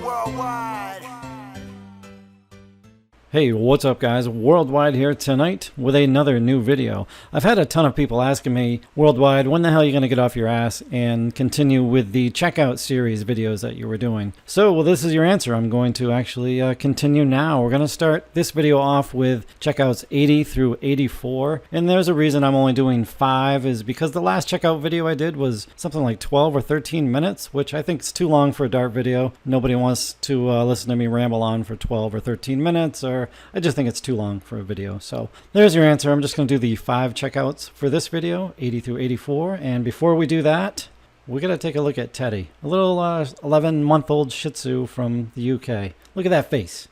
Worldwide. Hey, what's up guys? Worldwide here tonight with another new video. I've had a ton of people asking me, Worldwide, when the hell are you going to get off your ass and continue with the checkout series videos that you were doing? So, well, this is your answer. I'm going to actually continue now. We're going to start this video off with checkouts 80 through 84. And there's a reason I'm only doing 5 is because the last checkout video I did was something like 12 or 13 minutes, which I think is too long for a Dart video. Nobody wants to listen to me ramble on for 12 or 13 minutes, or I just think it's too long for a video. So there's your answer. I'm just going to do the 5 checkouts for this video, 80 through 84. And before we do that, we got to take a look at Teddy, a little 11-month-old Shih Tzu from the UK. Look at that face.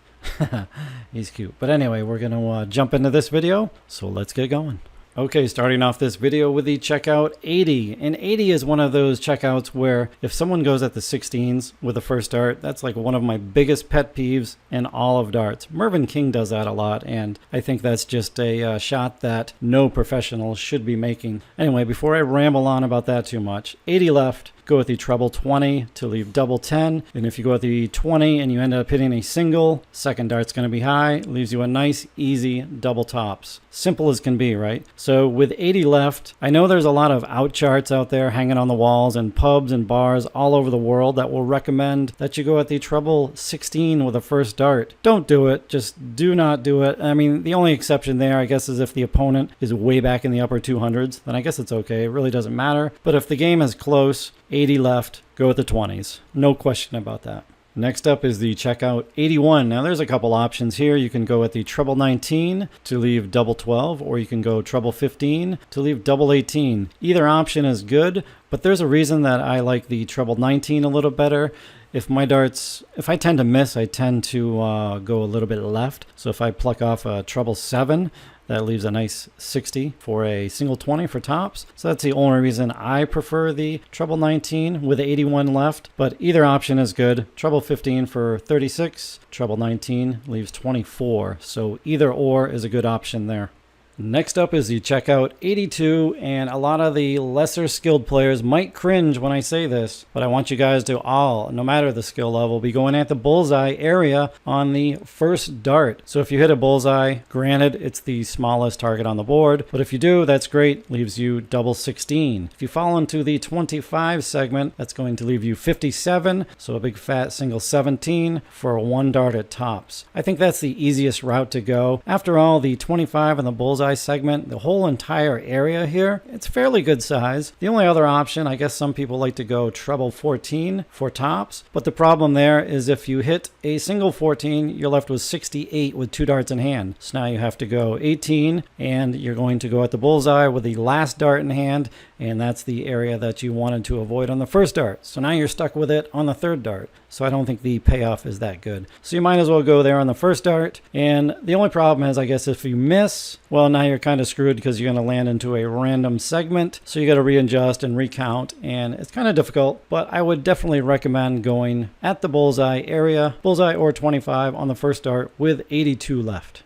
He's cute. But anyway, we're going to jump into this video. So let's get going. Okay, starting off this video with the checkout 80. And 80 is one of those checkouts where if someone goes at the 16s with the first dart, that's like one of my biggest pet peeves in all of darts. Mervyn King does that a lot, and I think that's just a shot that no professional should be making. Anyway, before I ramble on about that too much, 80 left. Go with the treble 20 to leave double 10. And if you go with the 20 and you end up hitting a single, second dart's going to be high. Leaves you a nice, easy double tops. Simple as can be, right? So with 80 left, I know there's a lot of out charts out there hanging on the walls and pubs and bars all over the world that will recommend that you go at the treble 16 with a first dart. Don't do it. Just do not do it. I mean, the only exception there, I guess, is if the opponent is way back in the upper 200s, then I guess it's okay. It really doesn't matter. But if the game is close, 80 left, go with the 20s. No question about that. Next up is the checkout 81. Now there's a couple options here. You can go with the treble 19 to leave double 12, or you can go treble 15 to leave double 18. Either option is good, but there's a reason that I like the treble 19 a little better. If I tend to miss, I tend to go a little bit left. So if I pluck off a treble 7, that leaves a nice 60 for a single 20 for tops. So that's the only reason I prefer the treble 19 with 81 left. But either option is good. Treble 15 for 36. Treble 19 leaves 24. So either or is a good option there. Next up is the checkout 82, and a lot of the lesser skilled players might cringe when I say this, but I want you guys to all, no matter the skill level, be going at the bullseye area on the first dart. So if you hit a bullseye, granted it's the smallest target on the board, but if you do, that's great, leaves you double 16. If you fall into the 25 segment, that's going to leave you 57, so a big fat single 17 for a 1 dart at tops. I think that's the easiest route to go. After all, the 25 and the bullseye segment, the whole entire area here, it's fairly good size. The only other option, I guess some people like to go treble 14 for tops, but the problem there is if you hit a single 14, you're left with 68 with 2 darts in hand. So now you have to go 18, and you're going to go at the bullseye with the last dart in hand, and that's the area that you wanted to avoid on the first dart. So now you're stuck with it on the third dart. So I don't think the payoff is that good. So you might as well go there on the first dart. And the only problem is, I guess, if you miss, well, now you're kind of screwed because you're going to land into a random segment. So you got to readjust and recount, and it's kind of difficult, but I would definitely recommend going at the bullseye area, bullseye or 25 on the first dart with 82 left.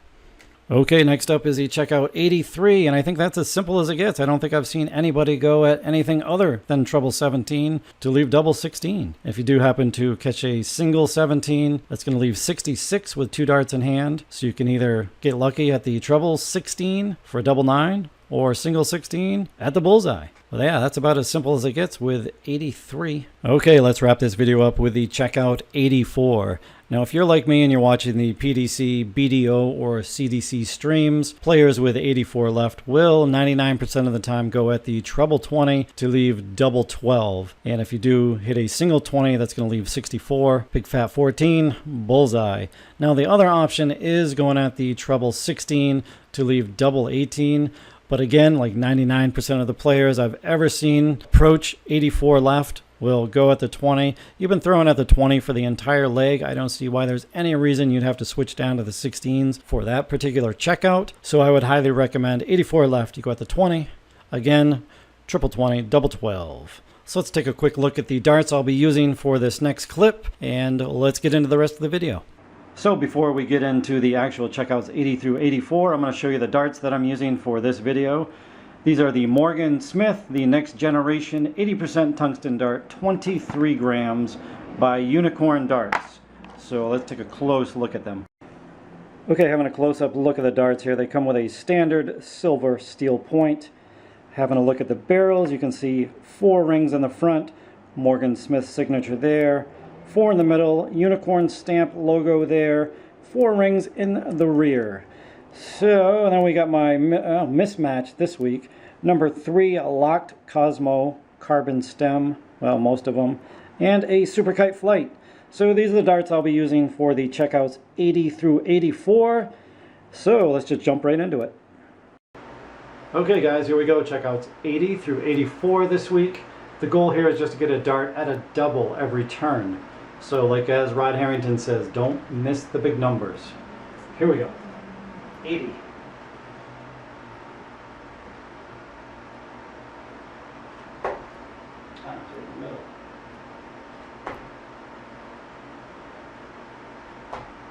Okay, next up is the checkout 83, and I think that's as simple as it gets. I don't think I've seen anybody go at anything other than treble 17 to leave double 16. If you do happen to catch a single 17, that's going to leave 66 with 2 darts in hand. So you can either get lucky at the treble 16 for a double 9, or single 16 at the bullseye. Well, yeah, that's about as simple as it gets with 83. Okay, let's wrap this video up with the checkout 84. Now, if you're like me and you're watching the PDC, BDO, or CDC streams, players with 84 left will 99% of the time go at the treble 20 to leave double 12. And if you do hit a single 20, that's going to leave 64, big fat 14, bullseye. Now, the other option is going at the treble 16 to leave double 18. But again, like 99% of the players I've ever seen approach 84 left will go at the 20. You've been throwing at the 20 for the entire leg. I don't see why there's any reason you'd have to switch down to the 16s for that particular checkout. So I would highly recommend 84 left, you go at the 20. Again, triple 20, double 12. So let's take a quick look at the darts I'll be using for this next clip, and let's get into the rest of the video. So before we get into the actual checkouts 80 through 84, I'm going to show you the darts that I'm using for this video. These are the Morgan Smith, the next generation 80% tungsten dart, 23 grams by Unicorn Darts. So let's take a close look at them. Okay, having a close-up look at the darts here. They come with a standard silver steel point. Having a look at the barrels, you can see 4 rings in the front, Morgan Smith signature there, 4 in the middle, unicorn stamp logo there, 4 rings in the rear. So then we got my mismatch this week. Number 3 locked Cosmo carbon stem, well, most of them, and a Super Kite Flight. So these are the darts I'll be using for the checkouts 80 through 84. So let's just jump right into it. Okay guys, here we go. Checkouts 80 through 84 this week. The goal here is just to get a dart at a double every turn. So like as Rod Harrington says, don't miss the big numbers. Here we go. 80.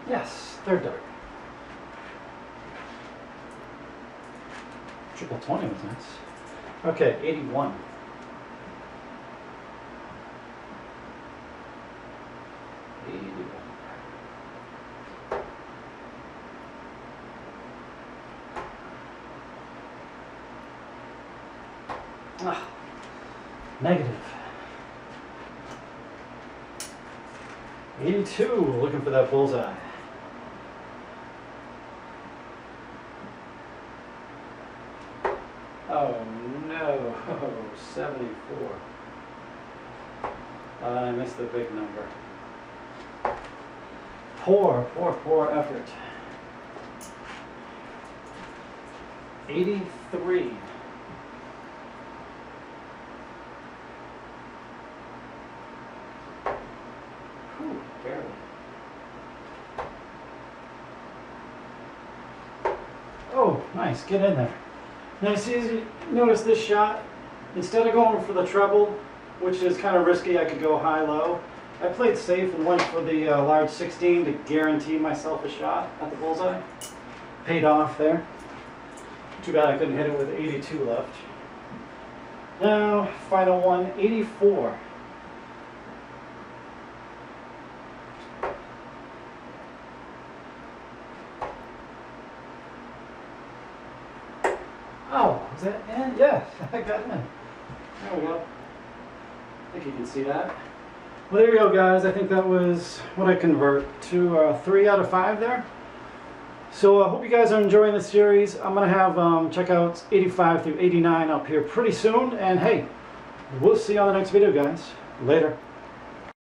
Yes, third dart. Triple 20 was nice. Okay, 81. Ah, negative. 82, looking for that bullseye. Oh no, 74. I missed the big number. Poor effort. 83. Whew, barely. Oh, nice, get in there. Now see, notice this shot, instead of going for the treble, which is kind of risky, I could go high-low. I played safe and went for the large 16 to guarantee myself a shot at the bullseye. Paid off there. Too bad I couldn't hit it with 82 left. Now, final one, 84. Oh, is that in? Yes, I got in. There we go. I think you can see that. Well, there we go, guys. I think that was what I convert to 3 out of 5 there. So I hope you guys are enjoying this series. I'm going to have checkouts 85 through 89 up here pretty soon. And hey, we'll see you on the next video, guys. Later.